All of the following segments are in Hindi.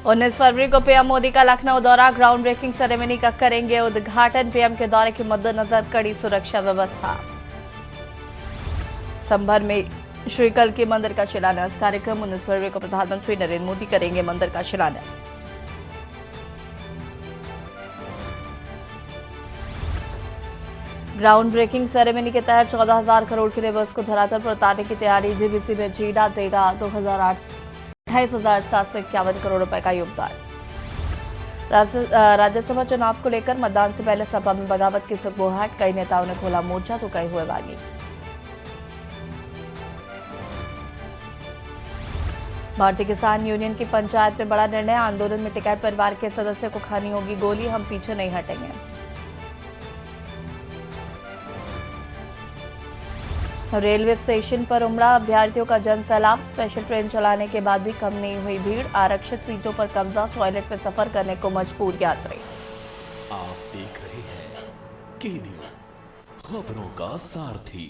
19 फरवरी को पीएम मोदी का लखनऊ दौरा, ग्राउंड ब्रेकिंग सेरेमनी का करेंगे उद्घाटन। पीएम के दौरे के मद्देनजर कड़ी सुरक्षा व्यवस्था। संभर में श्री कल्की मंदिर का शिलान्यास कार्यक्रम, 19 फरवरी को प्रधानमंत्री नरेंद्र मोदी करेंगे मंदिर का शिलान्यास। ग्राउंड ब्रेकिंग सेरेमनी के तहत 14,000 करोड़ की रिवर्स को धरातल पर उतारने की तैयारी। जीबीसी में जीडा देगा 28,751 करोड़ रुपए का योगदान। राज्यसभा चुनाव को लेकर मतदान से पहले सपा में बगावत की सुखबुहाट, कई नेताओं ने खोला मोर्चा तो कई हुए बागी। भारतीय किसान यूनियन की पंचायत में बड़ा निर्णय, आंदोलन में टिकैत परिवार के सदस्य को खानी होगी गोली, हम पीछे नहीं हटेंगे। रेलवे स्टेशन पर उमड़ा अभ्यर्थियों का जन सैलाब, स्पेशल ट्रेन चलाने के बाद भी कम नहीं हुई भीड़, आरक्षित सीटों पर कब्जा, टॉयलेट में सफर करने को मजबूर यात्री। आप देख रहे हैं के न्यूज, खबरों का सारथी।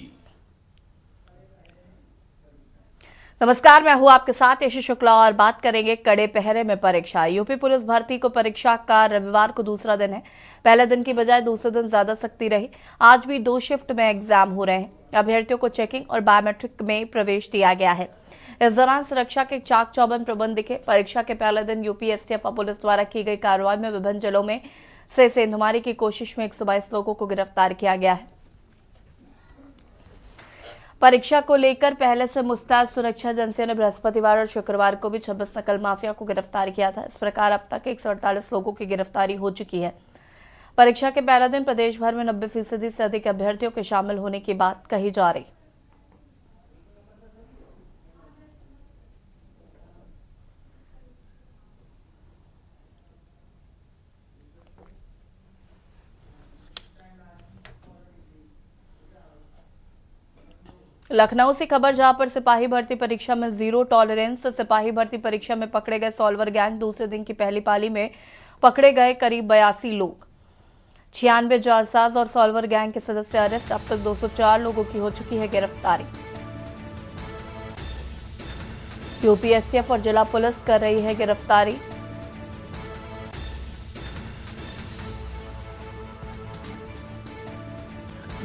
नमस्कार, मैं हूं आपके साथ यशी शुक्ला और बात करेंगे कड़े पहरे में परीक्षा। यूपी पुलिस भर्ती को परीक्षा का रविवार को दूसरा दिन है। पहले दिन की बजाय दूसरे दिन ज्यादा सख्ती रही। आज भी 2 शिफ्ट में एग्जाम हो रहे हैं। अभ्यर्थियों को चेकिंग और बायोमेट्रिक में प्रवेश दिया गया है। इस दौरान सुरक्षा के चाक चौबंद प्रबंध दिखे। परीक्षा के पहले दिन यूपी एसटीएफ पुलिस द्वारा की गई कार्रवाई में विभिन्न जिलों में से सेंधमारी की कोशिश में 122 लोगों को गिरफ्तार किया गया है। परीक्षा को लेकर पहले से मुस्तैद सुरक्षा एजेंसियों ने बृहस्पतिवार और शुक्रवार को भी 26 नकल माफिया को गिरफ्तार किया था। इस प्रकार अब तक 148 लोगों की गिरफ्तारी हो चुकी है। परीक्षा के पहले दिन प्रदेश भर में 90% से अधिक अभ्यर्थियों के शामिल होने की बात कही जा रही। लखनऊ से खबर, जहां पर सिपाही भर्ती परीक्षा में जीरो टॉलरेंस। सिपाही भर्ती परीक्षा में पकड़े गए सॉल्वर गैंग, दूसरे दिन की पहली पाली में पकड़े गए करीब 82 लोग। 96 जालसाज और सॉल्वर गैंग के सदस्य अरेस्ट। अब तक 204 लोगों की हो चुकी है गिरफ्तारी। यूपी एसटीएफ और जिला पुलिस कर रही है गिरफ्तारी।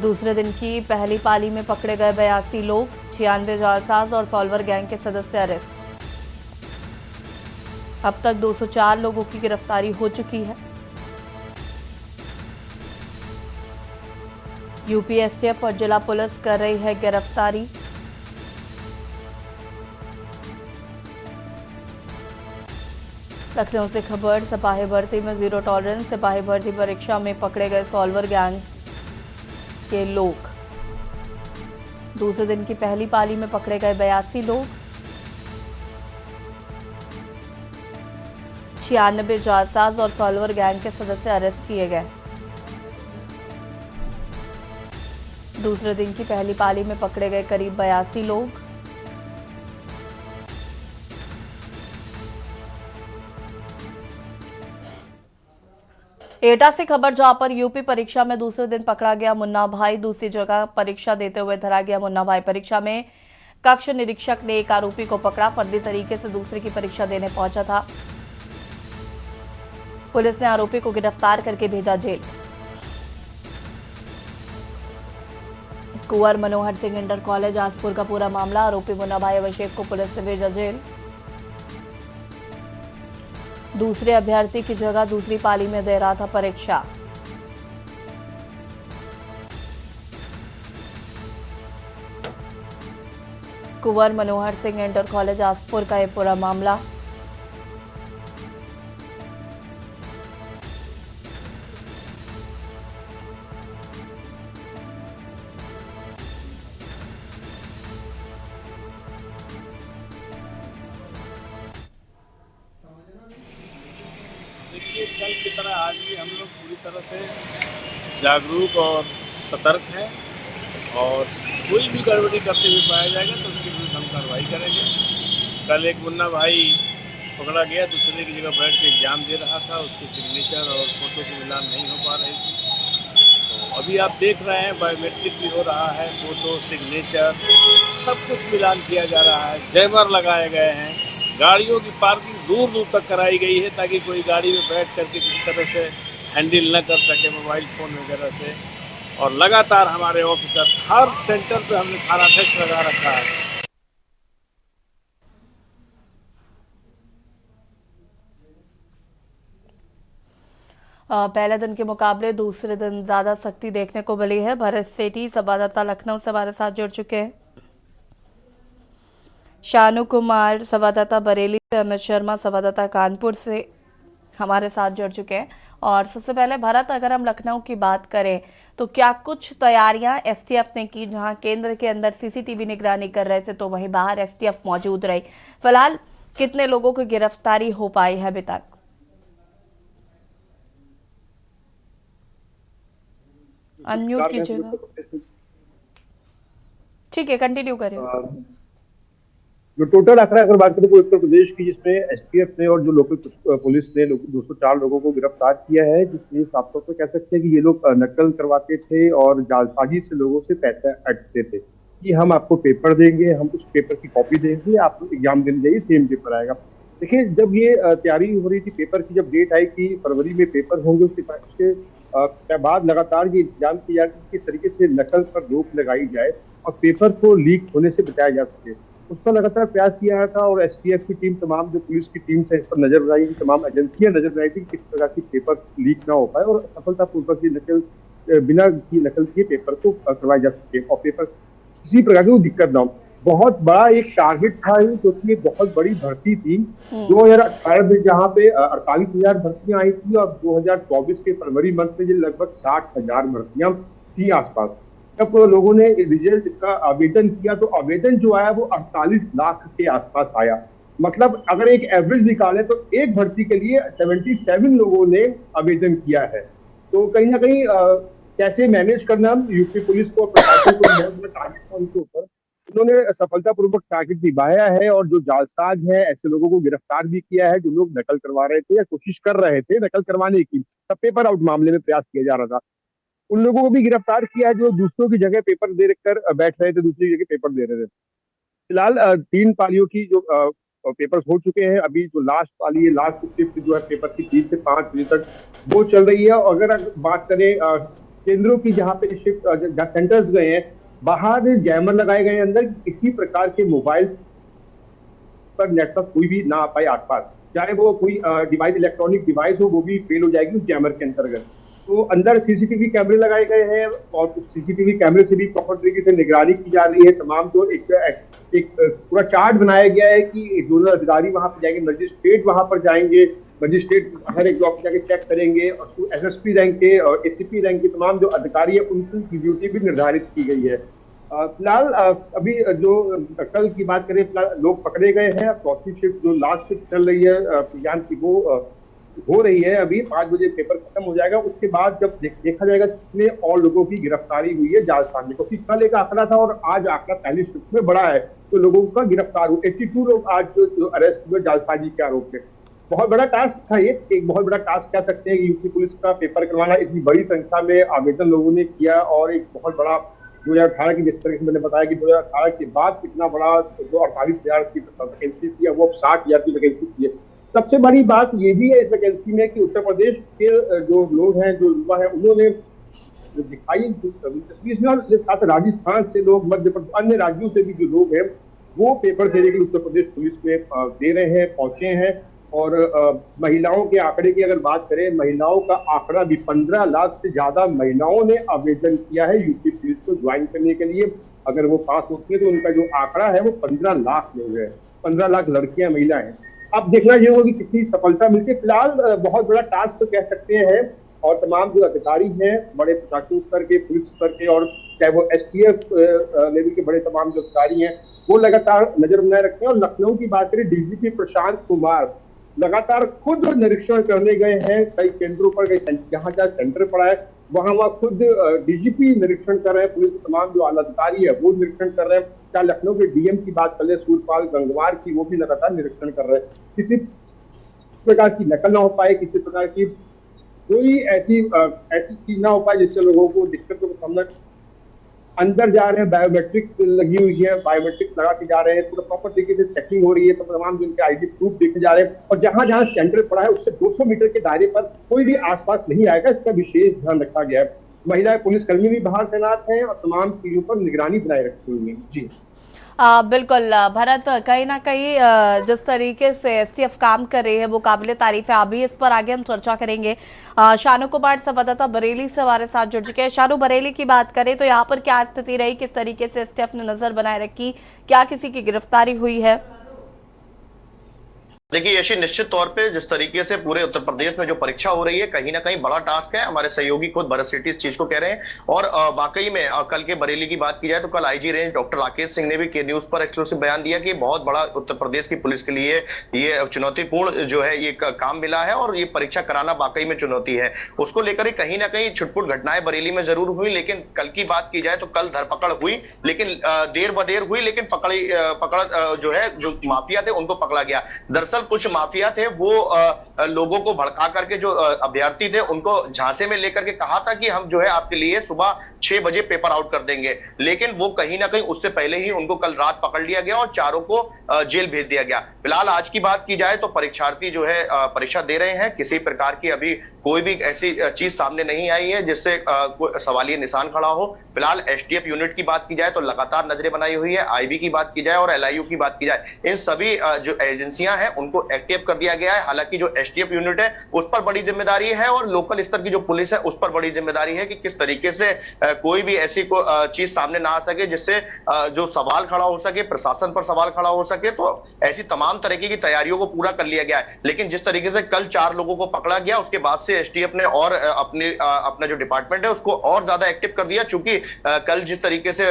दूसरे दिन की पहली पाली में पकड़े गए 82 लोग, 96 जालसाज और सॉल्वर गैंग के सदस्य अरेस्ट। अब तक 204 लोगों की गिरफ्तारी हो चुकी है। यूपी एसटीएफ और जिला पुलिस कर रही है गिरफ्तारी। लखनऊ से खबर, सिपाही भर्ती में जीरो टॉलरेंस। सिपाही भर्ती परीक्षा में पकड़े गए सॉल्वर गैंग के लोग। दूसरे दिन की पहली पाली में पकड़े गए 82 लोग, 96 जालसाज और सॉल्वर गैंग के सदस्य अरेस्ट किए गए। दूसरे दिन की पहली पाली में पकड़े गए करीब 82 लोग। एटा से खबर, जहां पर यूपी परीक्षा में दूसरे दिन पकड़ा गया मुन्ना भाई। दूसरी जगह परीक्षा देते हुए धरा गया मुन्ना भाई। परीक्षा में कक्ष निरीक्षक ने एक आरोपी को पकड़ा, फर्जी तरीके से दूसरे की परीक्षा देने पहुंचा था। पुलिस ने आरोपी को गिरफ्तार करके भेजा जेल। कुंवर मनोहर सिंह इंटर कॉलेज आसपुर का पूरा मामला, आरोपी मुन्ना भाई अभिषेक को पुलिस ने भेजा जेल। दूसरे अभ्यर्थी की जगह दूसरी पाली में दे रहा था परीक्षा। कुंवर मनोहर सिंह इंटर कॉलेज आसपुर का यह पूरा मामला। देखिए, कल की तरह आज भी हम लोग पूरी तरह से जागरूक और सतर्क हैं और कोई भी गड़बड़ी करते हुए पाया जाएगा तो उसके विरुद्ध हम कार्रवाई करेंगे। कल एक मुन्ना भाई पकड़ा गया, दूसरे की जगह बैठ के एग्जाम दे रहा था, उसके सिग्नेचर और फोटो की मिलान नहीं हो पा रही थी। तो अभी आप देख रहे हैं बायोमेट्रिक भी हो रहा है, फोटो सिग्नेचर सब कुछ मिलान किया जा रहा है, जैमर लगाए गए हैं। गाड़ियों की पार्किंग दूर दूर तक कराई गई है ताकि कोई गाड़ी में बैठ करके किसी तरह से हैंडल न कर सके मोबाइल फ़ोन वगैरह से। और लगातार हमारे ऑफिसर्स हर सेंटर पे हमने थानाध्यक्ष लगा रखा है। पहले दिन के मुकाबले दूसरे दिन ज्यादा सख्ती देखने को मिली है। भरत सेठी संवाददाता लखनऊ से हमारे साथ जुड़ चुके हैं। शानू कुमार संवाददाता बरेली से, अमित शर्मा संवाददाता कानपुर से हमारे साथ जुड़ चुके हैं। और सबसे पहले भरत, अगर हम लखनऊ की बात करें तो क्या कुछ तैयारियां एसटीएफ ने की? जहां केंद्र के अंदर सीसीटीवी निगरानी कर रहे थे तो वहीं बाहर एसटीएफ मौजूद रही। फिलहाल कितने लोगों की गिरफ्तारी हो पाई है अभी तक? अनम्यूट कीजिएगा। ठीक है, कंटिन्यू करें। जो टोटल आंकड़ा अगर बात करें तो उत्तर प्रदेश की, जिसमें एसटीएफ ने और जो लोकल पुलिस ने 204 लोगों को गिरफ्तार किया है, जिसमें साफ तौर पर कह सकते हैं कि ये लोग नकल करवाते थे और जालसाजी से लोगों से पैसा अटते थे कि हम आपको पेपर देंगे, हम उस पेपर की कॉपी देंगे, आप एग्जाम देने जाइए, सेम पेपर आएगा। देखिए, जब ये तैयारी हो रही थी पेपर की, जब डेट आई कि फरवरी में पेपर होंगे, उसके बाद लगातार ये इंतजाम किया कि किस तरीके से नकल पर रोक लगाई जाए और पेपर को लीक होने से बचाया जा सके। उसका लगातार प्रयास किया गया था और एसटीएफ की टीम, तमाम जो पुलिस की टीम से इस पर नजर बनाई, तमाम एजेंसियां नजर बनाई थी कि किस प्रकार की पेपर लीक ना हो पाए और सफलतापूर्वक ये नकल बिना की नकल किए पेपर को करवाया जा सके और पेपर किसी प्रकार की दिक्कत ना हो। बहुत बड़ा एक टारगेट था, क्योंकि बहुत बड़ी भर्ती थी। 2018 में जहाँ पे 48,000 भर्तियां आई थी और 2024 के फरवरी मंथ में लगभग 60,000 भर्तियां थी आसपास। जब लोगों ने रिजल्ट का आवेदन किया तो आवेदन जो आया वो 48 लाख के आसपास आया। मतलब अगर एक एवरेज निकाले तो एक भर्ती के लिए 77 लोगों ने आवेदन किया है। तो कहीं ना कहीं कैसे मैनेज करना, यूपी पुलिस को, प्रशासन को बहुत बड़ा टारगेट था उनके ऊपर। उन्होंने सफलतापूर्वक टारगेट निभाया है और जो जालसाज है ऐसे लोगों को गिरफ्तार भी किया है जो लोग नकल करवा रहे थे या कोशिश कर रहे थे नकल करवाने की। तब पेपर आउट मामले में प्रयास किया जा रहा था, उन लोगों को भी गिरफ्तार किया है जो दूसरों की जगह पेपर दे कर बैठ रहे थे, दूसरी जगह पेपर दे रहे थे। फिलहाल 3 पालियों की जो पेपर्स हो चुके हैं, अभी जो लास्ट पाली है, लास्ट शिफ्ट जो है पेपर की 3 से 5 बजे तक वो चल रही है। और अगर बात करें केंद्रों की, जहाँ पे शिफ्ट सेंटर्स गए हैं, बाहर जैमर लगाए गए हैं अंदर, किसी प्रकार के मोबाइल पर नेटवर्क कोई भी ना आ पाए आसपास, चाहे वो कोई डिवाइस, इलेक्ट्रॉनिक डिवाइस हो, वो भी फेल हो जाएगी उस जैमर के अंतर्गत। तो अंदर सीसीटीवी कैमरे लगाए गए हैं और उस सीसीटीवी कैमरे से भी प्रॉपर तरीके से निगरानी की जा रही है। तमाम जो एक पूरा चार्ट बनाया गया है कि जोनल अधिकारी वहां पर जाएंगे, मजिस्ट्रेट वहां पर जाएंगे, मजिस्ट्रेट हर एक ब्लॉक जाके चेक करेंगे और एसएसपी रैंक के और एसीपी रैंक के तमाम जो अधिकारी है उनकी ड्यूटी भी निर्धारित की गई है। फिलहाल अभी जो कल की बात करें, लोग पकड़े गए हैं। चौथी शिफ्ट जो लास्ट शिफ्ट चल रही है अभियान की, वो हो रही है। अभी 5 बजे पेपर खत्म हो जाएगा, उसके बाद जब देखा जाएगा कितने और लोगों की गिरफ्तारी हुई है जालसाज में, क्योंकि कल एक आंकड़ा था और आज आंकड़ा पहली शिफ्ट में बढ़ा है, तो लोगों का गिरफ्तार हुआ 82 लोग आज जो अरेस्ट हुए जालसाजी के आरोप में। बहुत बड़ा टास्क था ये, एक बहुत बड़ा टास्क कह सकते हैं कि यूपी पुलिस का पेपर करवाना। इतनी बड़ी संख्या में आवेदन लोगों ने किया और एक बहुत बड़ा 2018 की, जिस तरह से मैंने बताया कि 2018 के बाद कितना बड़ा जो 48,000 की वैकेंसी थी, वो अब 60,000 की वैकेंसी थी। सबसे बड़ी बात ये भी है इस वैकेंसी में कि उत्तर प्रदेश के जो लोग हैं, जो युवा हैं, उन्होंने दिखाई तस्वीर में, और साथ राजस्थान से लोग, मध्य प्रदेश, अन्य राज्यों से भी जो लोग हैं वो पेपर देने के लिए उत्तर प्रदेश पुलिस में दे रहे हैं, पहुंचे हैं। और महिलाओं के आंकड़े की अगर बात करें, महिलाओं का आंकड़ा भी 15 लाख से ज्यादा महिलाओं ने आवेदन किया है यूपी पुलिस को ज्वाइन करने के लिए। अगर वो पास होती है तो उनका जो आंकड़ा है वो 15 लाख लोग है, 15 लाख लड़कियां, महिला हैं। अब देखना ये होगा कि कितनी सफलता मिलती है। फिलहाल बहुत बड़ा टास्क तो कह सकते हैं और तमाम जो अधिकारी हैं, बड़े प्रशासनिक स्तर के, पुलिस स्तर के, और चाहे वो एसटीएफ लेवल के बड़े तमाम जो अधिकारी हैं, वो लगातार नजर बनाए रखते हैं। और लखनऊ की बात करें, डीजीपी प्रशांत कुमार लगातार खुद निरीक्षण करने गए हैं कई केंद्रों पर, जहाँ जहाँ सेंटर पड़ा है वहां खुद डीजीपी निरीक्षण कर रहे हैं, पुलिस के तमाम जो आला अधिकारी है वो निरीक्षण कर रहे हैं। चाहे लखनऊ के डीएम की बात कर ले, सूरपाल गंगवार की, वो भी लगातार निरीक्षण कर रहे हैं। किसी प्रकार की नकल ना हो पाए, किसी प्रकार की कोई ऐसी चीज ना हो पाए जिससे लोगों को दिक्कतों का सामना। अंदर जा रहे हैं, बायोमेट्रिक लगी हुई है, बायोमेट्रिक लगा के जा रहे हैं, पूरा प्रॉपर तरीके से चेकिंग हो रही है, तो तमाम जो उनके आईडी प्रूफ देखे जा रहे हैं, और जहां जहां सेंटर पड़ा है उससे 200 मीटर के दायरे पर कोई भी आसपास नहीं आएगा, इसका विशेष ध्यान रखा गया है। महिला पुलिसकर्मी भी बाहर तैनात हैं और तमाम चीजों पर निगरानी बनाए रखी हुई है। जी बिल्कुल भरत, कहीं ना कहीं जिस तरीके से एसटीएफ काम कर रही है वो काबिले तारीफ है। अभी इस पर आगे हम चर्चा करेंगे। शानू कुमार संवाददाता बरेली से हमारे साथ जुड़ चुके हैं। शानू, बरेली की बात करें तो यहाँ पर क्या स्थिति रही, किस तरीके से एसटीएफ ने नजर बनाए रखी, क्या किसी की गिरफ्तारी हुई है? देखिए यशी, निश्चित तौर पे जिस तरीके से पूरे उत्तर प्रदेश में जो परीक्षा हो रही है, कहीं ना कहीं बड़ा टास्क है। हमारे सहयोगी खुद भरत सेठी इस चीज को कह रहे हैं। और वाकई में कल के बरेली की बात की जाए तो कल IG range doctor Rakesh Singh ने भी के न्यूज पर एक्सक्लूसिव बयान दिया कि बहुत बड़ा उत्तर प्रदेश की पुलिस के लिए ये चुनौतीपूर्ण जो है ये काम मिला है और ये परीक्षा कराना वाकई में चुनौती है। उसको लेकर ही कहीं ना कहीं छुटपुट घटनाएं बरेली में जरूर हुई, लेकिन कल की बात की जाए तो कल धरपकड़ हुई, लेकिन देर बदेर हुई, लेकिन पकड़ जो है जो माफिया थे उनको पकड़ा गया। दरअसल कुछ माफिया वो लोगों को भड़का करके जो अभ्यर्थी थे उनको झांसे में लेकर के कहा था कि हम जो है आपके लिए सुबह 6 बजे पेपर आउट कर देंगे, लेकिन वो कहीं ना कहीं उससे पहले ही उनको कल रात पकड़ लिया गया और चारों को जेल भेज दिया गया। फिलहाल आज की बात की जाए तो परीक्षार्थी जो है परीक्षा दे रहे हैं। किसी प्रकार की अभी कोई भी ऐसी चीज सामने नहीं आई है जिससे कोई सवालिया निशान खड़ा हो। फिलहाल एसटीएफ यूनिट की बात की जाए तो लगातार नजरें बनाई हुई है। आईबी की बात की जाए और एलआईयू की बात की जाए, इन सभी जो एजेंसियां हैं उनको एक्टिव कर दिया गया है। हालांकि जो एसटीएफ यूनिट है उस पर बड़ी जिम्मेदारी है और लोकल स्तर की जो पुलिस है उस पर बड़ी जिम्मेदारी है कि किस तरीके से कोई भी ऐसी चीज सामने ना आ सके जिससे जो सवाल खड़ा हो सके, प्रशासन पर सवाल खड़ा हो सके। तो ऐसी तमाम तरीके की तैयारियों को पूरा कर लिया गया है। लेकिन जिस तरीके से कल 4 लोगों को पकड़ा गया उसके बाद से एसटीएफ ने और अपना जो डिपार्टमेंट है उसको और ज्यादा एक्टिव कर दिया, चूंकि कल जिस तरीके से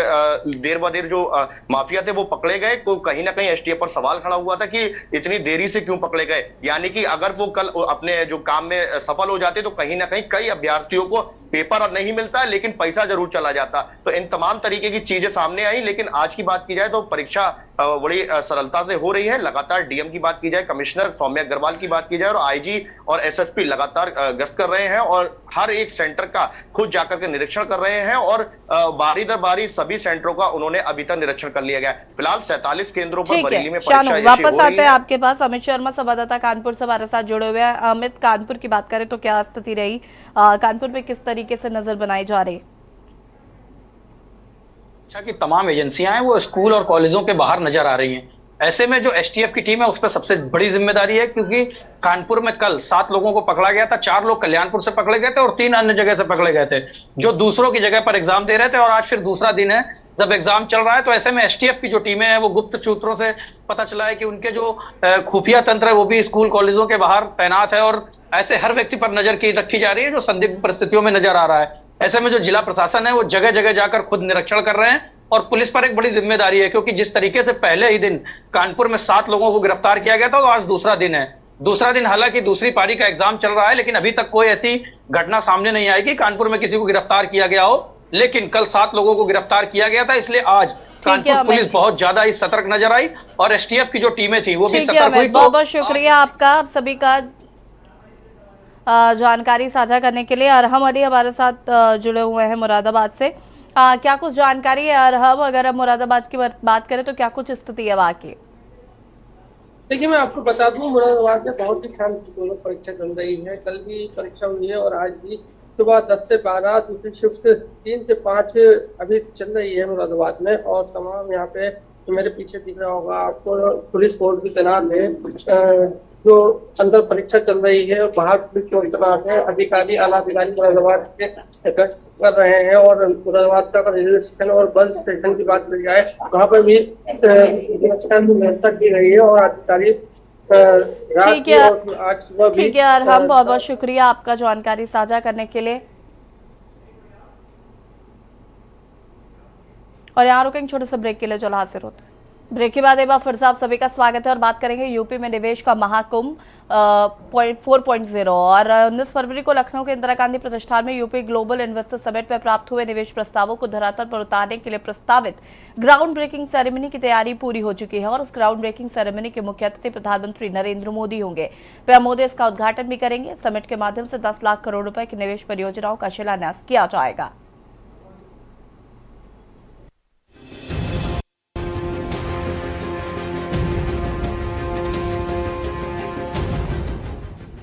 देर ब देर जो माफिया थे वो पकड़े गए, तो कहीं ना कहीं एसटीएफ पर सवाल खड़ा हुआ था कि इतनी देरी से क्यों पकड़े गए। यानी कि अगर वो कल अपने जो काम में सफल हो जाते तो कहीं ना कहीं कई अभ्यर्थियों को पेपर नहीं मिलता है लेकिन पैसा जरूर चला जाता। तो इन तमाम तरीके की चीजें सामने आई। लेकिन आज की बात की जाए तो परीक्षा बड़ी सरलता से हो रही है। लगातार डीएम की बात की जाए, कमिश्नर सौम्या अग्रवाल की बात की जाए और आईजी और एसएसपी लगातार गश्त कर रहे हैं और हर एक सेंटर का खुद जाकर के निरीक्षण कर रहे हैं और बारी दर बारी सभी सेंटरों का उन्होंने अभी तक निरीक्षण कर लिया गया। फिलहाल 47 केंद्रों पर बरेली में परीक्षा वापस आते हैं आपके पास। अमित शर्मा संवाददाता कानपुर से हमारे साथ जुड़े हुए हैं। अमित, कानपुर की बात करें तो क्या स्थिति रही, कानपुर में किस तरीके से नजर बनाई जा रही? शिक्षा की तमाम एजेंसियां हैं वो स्कूल और कॉलेजों के बाहर नजर आ रही हैं। ऐसे में जो एसटीएफ की टीम है उस पर सबसे बड़ी जिम्मेदारी है, क्योंकि कानपुर में कल 7 लोगों को पकड़ा गया था। 4 लोग कल्याणपुर से पकड़े गए थे और 3 अन्य जगह से पकड़े गए थे जो दूसरों की जगह पर एग्जाम दे रहे थे। और आज फिर दूसरा दिन है जब एग्जाम चल रहा है। तो ऐसे में एसटीएफ की जो टीमें हैं वो गुप्त सूत्रों से पता चला है कि उनके जो खुफिया तंत्र है वो भी स्कूल कॉलेजों के बाहर तैनात है और ऐसे हर व्यक्ति पर नजर रखी जा रही है जो संदिग्ध परिस्थितियों में नजर आ रहा है। ऐसे में जो जिला प्रशासन है वो जगह जगह जाकर खुद निरीक्षण कर रहे हैं और पुलिस पर एक बड़ी जिम्मेदारी है, क्योंकि जिस तरीके से पहले ही दिन कानपुर में 7 लोगों को गिरफ्तार किया गया था तो आज दूसरा दिन है। दूसरा दिन हालांकि दूसरी पारी का एग्जाम चल रहा है, लेकिन अभी तक कोई ऐसी घटना सामने नहीं आई कि कानपुर में किसी को गिरफ्तार किया गया हो। लेकिन कल 7 लोगों को गिरफ्तार किया गया था, इसलिए आज कानपुर पुलिस बहुत ज्यादा ही सतर्क नजर आई और एसटीएफ की जो टीमें थी वो भी सतर्क हुई। बहुत बहुत शुक्रिया आपका, आप सभी का जानकारी साझा करने के लिए। अरहम अली हमारे साथ जुड़े हुए हैं मुरादाबाद से। क्या कुछ जानकारी है अरहम, अगर हम मुरादाबाद की बात करें तो क्या कुछ स्थिति है वहाँ की? देखिए, मैं आपको बता दूं मुरादाबाद में बहुत ही शांतिपूर्ण परीक्षा चल रही है। कल भी परीक्षा हुई है और आज भी सुबह 10 से 12, दूसरी शिफ्ट 3 से 5 अभी चल रही है मुरादाबाद में। और तमाम यहाँ पे तो मेरे पीछे दिख रहा होगा आपको पुलिस फोर्स भी तैनात है जो अंदर परीक्षा चल रही है और बाहर पुलिस फोर्स तैनात है। अधिकारी आला अधिकारी मुरादाबाद के गश्त कर रहे हैं और मुरादाबाद का रेलवे स्टेशन और बस स्टेशन की बात की जाए वहाँ पर भी व्यवस्था की रही है और अधिकारी ठीक है अरहम, बहुत बहुत शुक्रिया आपका जानकारी साझा करने के लिए। और यहाँ रुकेंगे छोटे से ब्रेक के लिए, जो हाजिर होते हैं। ब्रेक के बाद एक बार फिर से आप सभी का स्वागत है और बात करेंगे यूपी में निवेश का महाकुंभ 4.0। और 19 फरवरी को लखनऊ के इंदिरा गांधी प्रतिष्ठान में यूपी ग्लोबल इन्वेस्टर समिट में प्राप्त हुए निवेश प्रस्तावों को धरातल पर उतारने के लिए प्रस्तावित ग्राउंड ब्रेकिंग सेरेमनी की तैयारी पूरी हो चुकी है और इस ग्राउंड ब्रेकिंग सेरेमनी के मुख्य अतिथि प्रधानमंत्री नरेंद्र मोदी होंगे। पीएम मोदी इसका उद्घाटन भी करेंगे। समिट के माध्यम से 10 लाख करोड़ रुपए की निवेश परियोजनाओं का शिलान्यास किया जाएगा।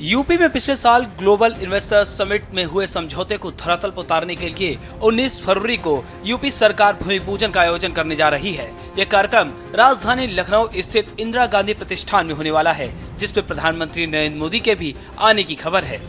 यूपी में पिछले साल ग्लोबल इन्वेस्टर्स समिट में हुए समझौते को धरातल पर उतारने के लिए 19 फरवरी को यूपी सरकार भूमि पूजन का आयोजन करने जा रही है। यह कार्यक्रम राजधानी लखनऊ स्थित इंदिरा गांधी प्रतिष्ठान में होने वाला है, जिसमें प्रधानमंत्री नरेंद्र मोदी के भी आने की खबर है।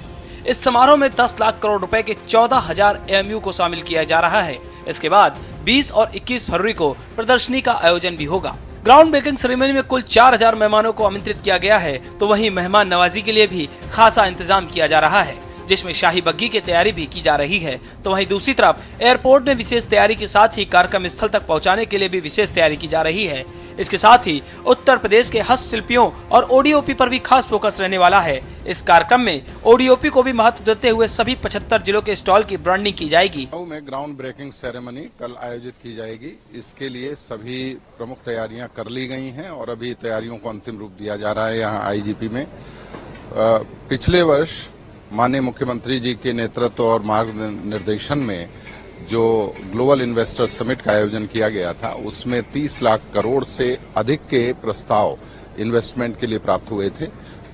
इस समारोह में 10 लाख करोड़ रुपए के 14,000 AMU को शामिल किया जा रहा है। इसके बाद 20 और 21 फरवरी को प्रदर्शनी का आयोजन भी होगा। ग्राउंड ब्रेकिंग सेरेमनी में कुल 4,000 मेहमानों को आमंत्रित किया गया है, तो वहीं मेहमान नवाजी के लिए भी खासा इंतजाम किया जा रहा है, जिसमें शाही बग्गी की तैयारी भी की जा रही है। तो वहीं दूसरी तरफ एयरपोर्ट में विशेष तैयारी के साथ ही कार्यक्रम स्थल तक पहुंचाने के लिए भी विशेष तैयारी की जा रही है। इसके साथ ही उत्तर प्रदेश के हस्तशिल्पियों और ओडीओपी पर भी खास फोकस रहने वाला है। इस कार्यक्रम में ओडीओपी को भी महत्व देते हुए सभी 75 जिलों के स्टॉल की ब्रांडिंग की जाएगी। लखनऊ में ग्राउंड ब्रेकिंग सेरेमनी कल आयोजित की जाएगी। इसके लिए सभी प्रमुख तैयारियां कर ली गई हैं और अभी तैयारियों को अंतिम रूप दिया जा रहा है। यहाँ आईजीपी में पिछले वर्ष माननीय मुख्यमंत्री जी के नेतृत्व और मार्गनिर्देशन में जो ग्लोबल इन्वेस्टर्स समिट का आयोजन किया गया था, उसमें 30 लाख करोड़ से अधिक के प्रस्ताव इन्वेस्टमेंट के लिए प्राप्त हुए थे।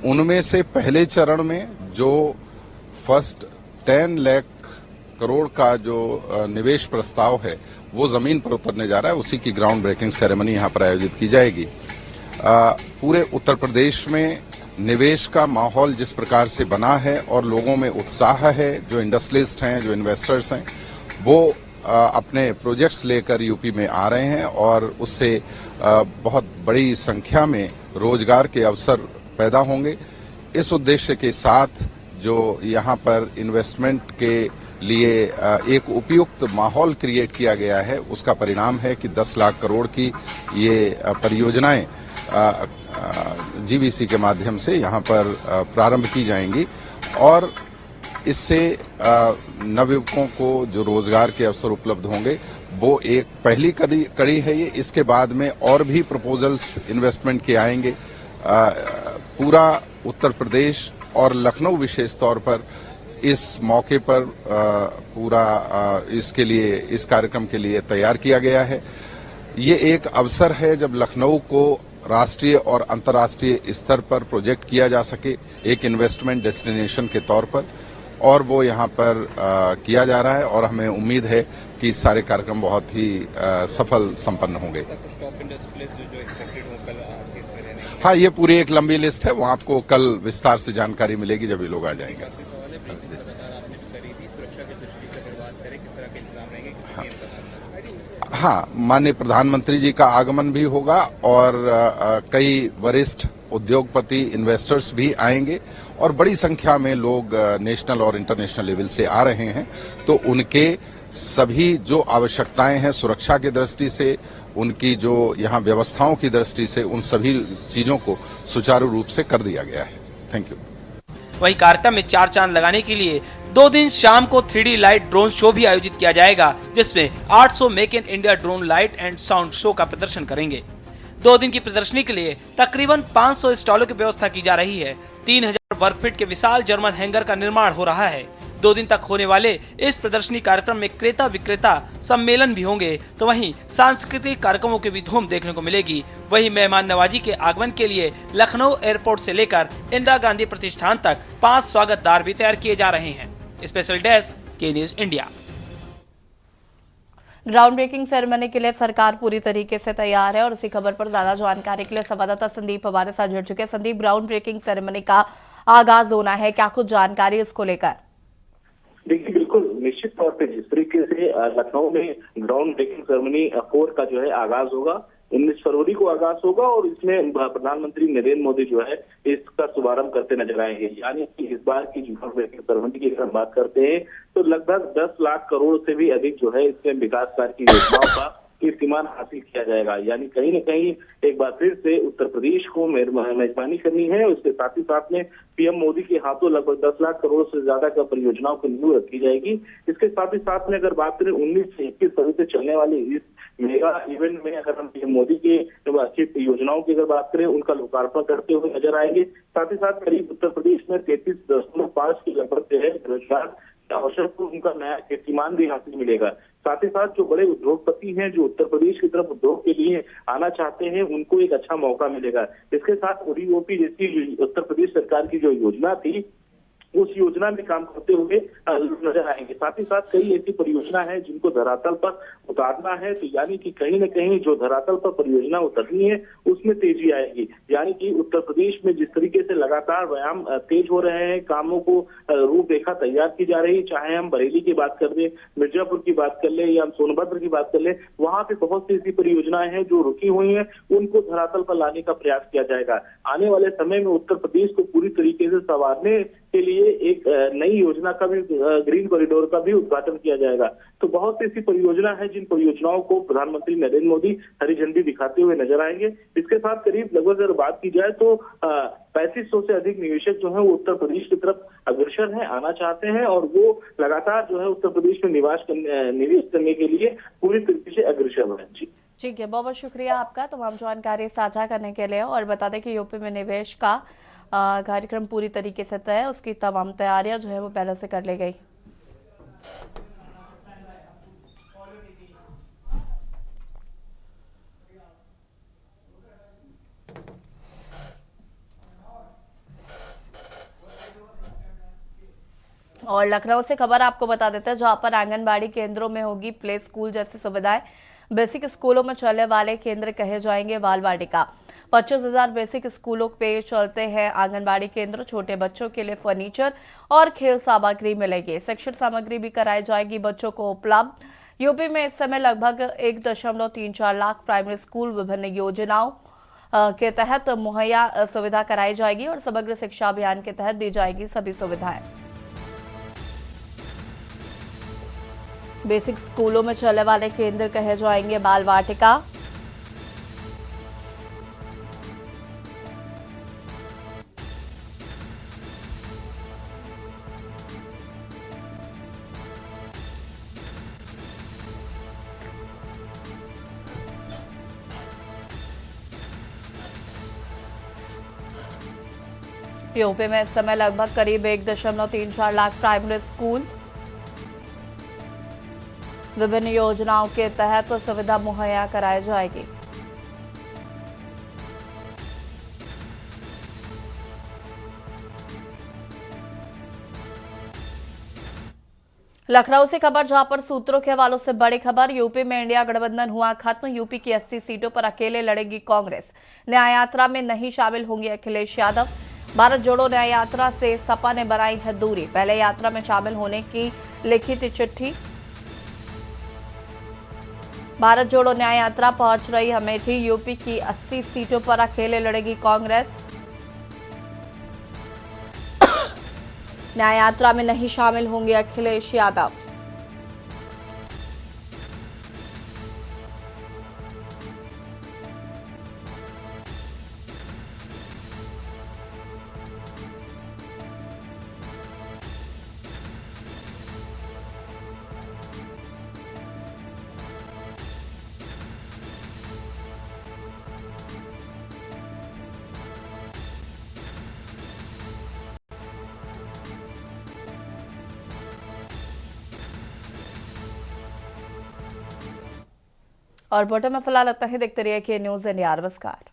उनमें से पहले चरण में जो फर्स्ट 10 लाख करोड़ का जो निवेश प्रस्ताव है वो जमीन पर उतरने जा रहा है। उसी की ग्राउंड ब्रेकिंग सेरेमनी यहाँ पर आयोजित की जाएगी। पूरे उत्तर प्रदेश में निवेश का माहौल जिस प्रकार से बना है और लोगों में उत्साह है, जो इंडस्ट्रियलिस्ट हैं, जो इन्वेस्टर्स हैं, वो अपने प्रोजेक्ट्स लेकर यूपी में आ रहे हैं और उससे बहुत बड़ी संख्या में रोजगार के अवसर पैदा होंगे। इस उद्देश्य के साथ जो यहाँ पर इन्वेस्टमेंट के लिए एक उपयुक्त माहौल क्रिएट किया गया है, उसका परिणाम है कि 10 लाख करोड़ की ये परियोजनाएं जीवीसी के माध्यम से यहाँ पर प्रारंभ की जाएंगी और इससे नवयुवकों को जो रोजगार के अवसर उपलब्ध होंगे वो एक पहली कड़ी है ये। इसके बाद में और भी प्रपोजल्स इन्वेस्टमेंट के आएंगे। पूरा उत्तर प्रदेश और लखनऊ विशेष तौर पर इस मौके पर पूरा इसके लिए, इस कार्यक्रम के लिए तैयार किया गया है। ये एक अवसर है जब लखनऊ को राष्ट्रीय और अंतर्राष्ट्रीय स्तर पर प्रोजेक्ट किया जा सके एक इन्वेस्टमेंट डेस्टिनेशन के तौर पर, और वो यहाँ पर किया जा रहा है और हमें उम्मीद है कि इस सारे कार्यक्रम बहुत ही सफल संपन्न होंगे। हाँ, ये पूरी एक लंबी लिस्ट है, वो आपको कल विस्तार से जानकारी मिलेगी जब ये लोग आ जाएंगे। हाँ, माननीय प्रधानमंत्री जी का आगमन भी होगा और कई वरिष्ठ उद्योगपति इन्वेस्टर्स भी आएंगे और बड़ी संख्या में लोग नेशनल और इंटरनेशनल लेवल से आ रहे हैं। तो उनके सभी जो आवश्यकताएं हैं सुरक्षा की दृष्टि से, उनकी जो यहाँ व्यवस्थाओं की दृष्टि से, उन सभी चीजों को सुचारू रूप से कर दिया गया है। Thank you. वहीं कार्यक्रम में 4 चांद लगाने के लिए 2 दिन शाम को 3D लाइट ड्रोन शो भी आयोजित किया जाएगा, जिसमें 800 make in India drone light and sound show का प्रदर्शन करेंगे। 2 दिन की प्रदर्शनी के लिए तकरीबन 500 स्टॉलों की व्यवस्था की जा रही है। 3000 वर्ग फीट के विशाल जर्मन हैंगर का निर्माण हो रहा है। 2 दिन तक होने वाले इस प्रदर्शनी कार्यक्रम में क्रेता विक्रेता सम्मेलन भी होंगे, तो वहीं सांस्कृतिक कार्यक्रमों की भी धूम देखने को मिलेगी। वहीं मेहमान नवाजी के आगमन के लिए लखनऊ एयरपोर्ट से लेकर इंदिरा गांधी प्रतिष्ठान तक 5 स्वागतदार भी तैयार किए जा रहे हैं। स्पेशल डेस्क के news India. Ground breaking ceremony के लिए सरकार पूरी तरीके से तैयार है और इसी खबर पर ज्यादा जानकारी के लिए संवाददाता संदीप हमारे साथ जुड़ चुके हैं। संदीप, ग्राउंड ब्रेकिंग सेरेमनी का आगाज होना है, क्या कुछ जानकारी इसको लेकर? देखिए, बिल्कुल निश्चित तौर पे जिस तरीके से लखनऊ में ग्राउंड ब्रेकिंग सेरेमनी 4 का जो है आगाज होगा, 19 फरवरी को आगाज होगा और इसमें प्रधानमंत्री नरेंद्र मोदी जो है इसका शुभारंभ करते नजर आएंगे। यानी कि इस बार की ग्राउंड ब्रेकिंग सेरेमनी की अगर हम बात करते हैं तो लगभग 10 लाख करोड़ से भी अधिक जो है इसमें विकास कार्य की योजनाओं का कीर्तिमान हासिल किया जाएगा। यानी कहीं न कहीं एक बार फिर से उत्तर प्रदेश को मेजबानी करनी है। उसके साथ ही साथ में पीएम मोदी के हाथों लगभग 10 लाख करोड़ से ज्यादा का परियोजनाओं की नींव रखी जाएगी। इसके साथ ही साथ में अगर बात करें 19 से 21 फरवरी से चलने वाली इस मेगा इवेंट में अगर हम पीएम मोदी के अच्छी योजनाओं की अगर बात करें, उनका लोकार्पण करते हुए नजर आएंगे। साथ ही साथ करीब उत्तर प्रदेश में 33.5 के लगभग जो है बेरोजगार अवसर को उनका नया कीर्तिमान भी हासिल मिलेगा। साथ ही साथ जो बड़े उद्योगपति हैं जो उत्तर प्रदेश की तरफ उद्योग के लिए आना चाहते हैं उनको एक अच्छा मौका मिलेगा। इसके साथ ओडीओपी जैसी उत्तर प्रदेश सरकार की जो योजना थी उस योजना में काम करते हुए नजर आएंगे। साथ ही साथ कई ऐसी परियोजना है जिनको धरातल पर उतारना है, तो यानी कि कहीं न कहीं जो धरातल पर परियोजना उतरनी है उसमें तेजी आएगी। यानी कि उत्तर प्रदेश में जिस तरीके से लगातार व्यायाम तेज हो रहे हैं, कामों को रूपरेखा तैयार की जा रही है, चाहे हम बरेली की बात कर लें, मिर्जापुर की बात कर लें या हम सोनभद्र की बात कर लें, वहां पे बहुत सी ऐसी परियोजनाएं हैं जो रुकी हुई हैं, उनको धरातल पर लाने का प्रयास किया जाएगा। आने वाले समय में उत्तर प्रदेश को पूरी तरीके से संवारने के लिए एक नई योजना का भी, ग्रीन कॉरिडोर का भी उद्घाटन किया जाएगा। तो बहुत सी ऐसी परियोजना है जिन परियोजनाओं को प्रधानमंत्री नरेंद्र मोदी हरी झंडी दिखाते हुए नजर आएंगे। इसके साथ करीब लगभग अगर बात की जाए तो 3500 से अधिक निवेशक जो है वो उत्तर प्रदेश की तरफ अग्रसर हैं, आना चाहते हैं और वो लगातार जो है उत्तर प्रदेश में निवेश करने के लिए पूरी तरीके से अग्रसर है। जी ठीक है, बहुत बहुत शुक्रिया आपका तमाम जानकारी साझा करने के लिए। और बता दें कि यूपी में निवेश का कार्यक्रम पूरी तरीके से तय है, उसकी तमाम तैयारियां जो है वो पहले से कर ली गई। और लखनऊ से खबर आपको बता देते हैं, जहां पर आंगनबाड़ी केंद्रों में होगी प्ले स्कूल जैसी सुविधाएं। बेसिक स्कूलों में चलने वाले केंद्र कहे जाएंगे बाल वाटिका। 25,000 बेसिक स्कूलों पे चलते हैं आंगनबाड़ी केंद्र। छोटे बच्चों के लिए फर्नीचर और खेल सामग्री मिलेगी। शिक्षण सामग्री भी कराई जाएगी बच्चों को उपलब्ध। यूपी में इस समय लगभग 1.34 लाख प्राइमरी स्कूल विभिन्न योजनाओं के तहत मुहैया सुविधा कराई जाएगी और समग्र शिक्षा अभियान के तहत दी जाएगी सभी सुविधाएं। बेसिक स्कूलों में चलने वाले केंद्र कहे जाएंगे बाल वाटिका। यूपी में इस समय लगभग करीब 1.34 लाख प्राइमरी स्कूल विभिन्न योजनाओं के तहत सुविधा मुहैया कराई जाएगी। लखनऊ से खबर, जहां पर सूत्रों के हवालों से बड़ी खबर। यूपी में इंडिया गठबंधन हुआ खत्म। यूपी की 80 सीटों पर अकेले लड़ेगी कांग्रेस। न्याय यात्रा में नहीं शामिल होंगे अखिलेश यादव। भारत जोड़ो न्याय यात्रा से सपा ने बनाई है दूरी। पहले यात्रा में शामिल होने की लिखी थी चिट्ठी। भारत जोड़ो न्याय यात्रा पहुंच रही अमेठी। यूपी की 80 सीटों पर अकेले लड़ेगी कांग्रेस। न्याय यात्रा में नहीं शामिल होंगे अखिलेश यादव। और बोटम में फिलहाल इतना ही। देखते रहिए के न्यूज़ इंडिया। नमस्कार।